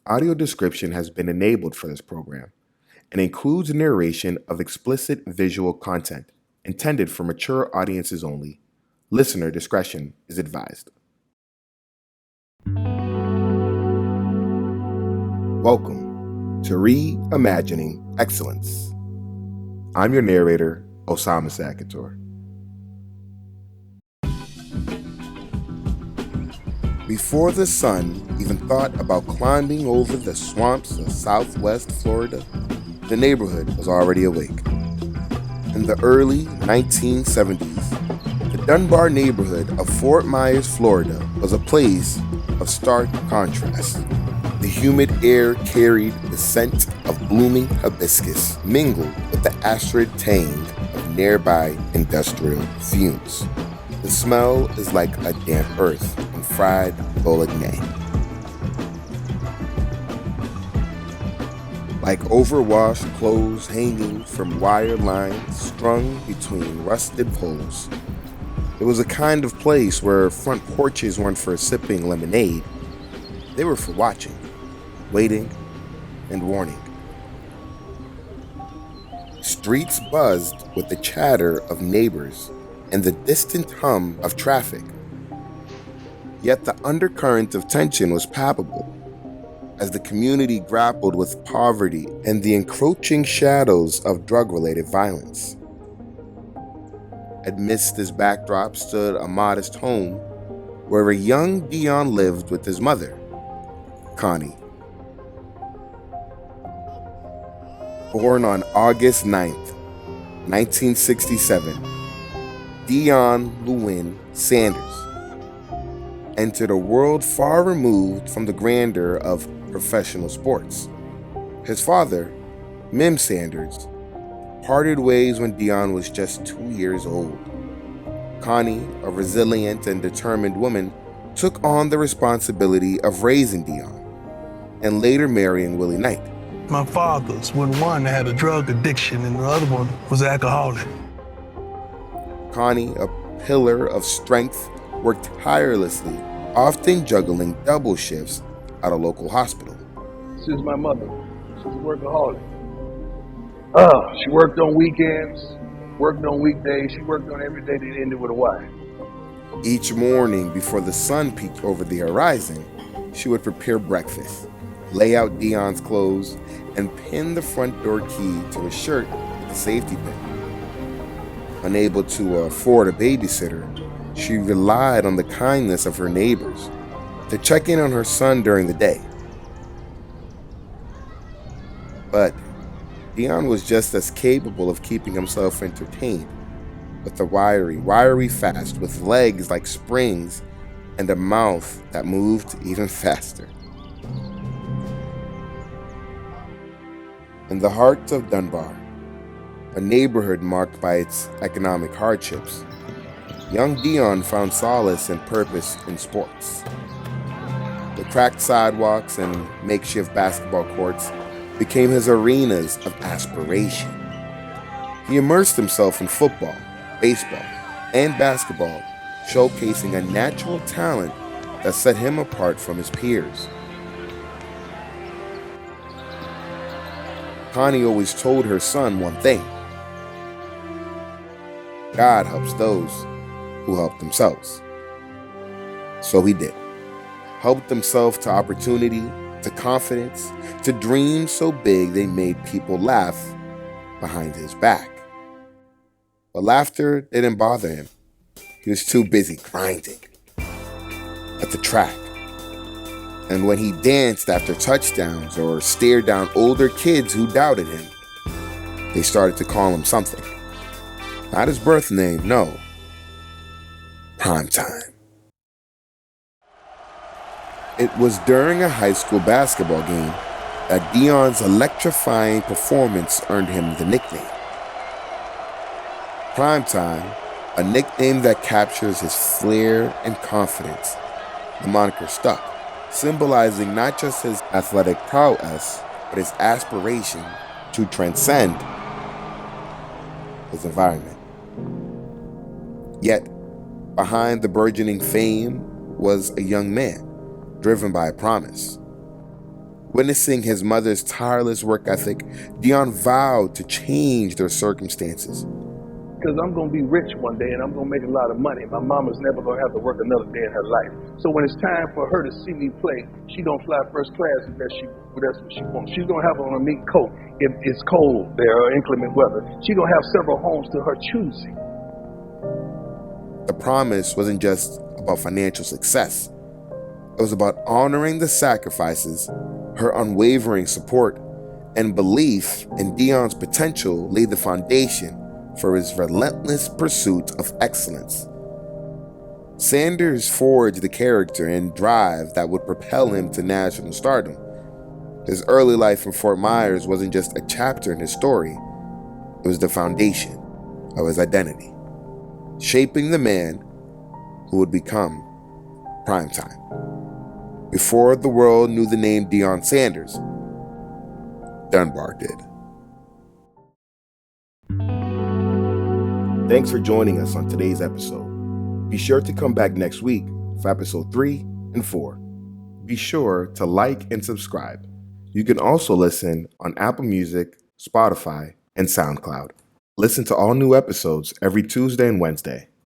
audio description has been enabled for this program and includes narration of explicit visual content intended for mature audiences only. Listener discretion is advised. Welcome to Reimagining Excellence. I'm your narrator, Osama Sakator. Before the sun even thought about climbing over the swamps of southwest Florida, the neighborhood was already awake. In the early 1970s, the Dunbar neighborhood of Fort Myers, Florida was a place of stark contrast. The humid air carried the scent of blooming hibiscus mingled with the acrid tang of nearby industrial fumes. The smell is like a damp earth and fried bolognese. Like overwashed clothes hanging from wire lines strung between rusted poles. It was a kind of place where front porches weren't for sipping lemonade. They were for watching, waiting, and warning. Streets buzzed with the chatter of neighbors and the distant hum of traffic. Yet the undercurrent of tension was palpable as the community grappled with poverty and the encroaching shadows of drug-related violence. Amidst this backdrop stood a modest home where a young Dion lived with his mother, Connie. Born on August 9th, 1967, Dion Lewin Sanders entered a world far removed from the grandeur of professional sports. His father, Mim Sanders, parted ways when Dion was just 2 years old. Connie, a resilient and determined woman, took on the responsibility of raising Dion and later marrying Willie Knight. My fathers, when one had a drug addiction and the other one was alcoholic. Connie, a pillar of strength, worked tirelessly, often juggling double shifts at a local hospital. This is my mother. She's a workaholic. She worked on weekends, worked on weekdays. She worked on every day that ended with a Y. Each morning before the sun peeked over the horizon, she would prepare breakfast, lay out Dion's clothes, and pin the front door key to his shirt with a safety pin. Unable to afford a babysitter, she relied on the kindness of her neighbors to check in on her son during the day. But Dion was just as capable of keeping himself entertained, with a wiry fast with legs like springs and a mouth that moved even faster. In the heart of Dunbar, a neighborhood marked by its economic hardships, young Dion found solace and purpose in sports. The cracked sidewalks and makeshift basketball courts became his arenas of aspiration. He immersed himself in football, baseball, and basketball, showcasing a natural talent that set him apart from his peers. Connie always told her son one thing: God helps those who help themselves. So he did. Helped himself to opportunity, to confidence, to dreams so big they made people laugh behind his back. But laughter didn't bother him. He was too busy grinding at the track. And when he danced after touchdowns or stared down older kids who doubted him, they started to call him something. Not his birth name, no. Primetime. It was during a high school basketball game that Dion's electrifying performance earned him the nickname. Primetime, a nickname that captures his flair and confidence. The moniker stuck, symbolizing not just his athletic prowess, but his aspiration to transcend his environment. Yet, behind the burgeoning fame was a young man, driven by a promise. Witnessing his mother's tireless work ethic, Dion vowed to change their circumstances. Because I'm going to be rich one day and I'm going to make a lot of money. My mama's never going to have to work another day in her life. So when it's time for her to see me play, she don't fly first class if that's what she wants. She's going to have on a mink coat if it's cold there or inclement weather. She's going to have several homes to her choosing. The promise wasn't just about financial success. It was about honoring the sacrifices, her unwavering support, and belief in Dion's potential laid the foundation for his relentless pursuit of excellence. Sanders forged the character and drive that would propel him to national stardom. His early life in Fort Myers wasn't just a chapter in his story, it was the foundation of his identity, shaping the man who would become Primetime. Before the world knew the name Deion Sanders, Dunbar did. Thanks for joining us on today's episode. Be sure to come back next week for episode 3 and 4. Be sure to like and subscribe. You can also listen on Apple Music, Spotify, and SoundCloud. Listen to all new episodes every Tuesday and Wednesday.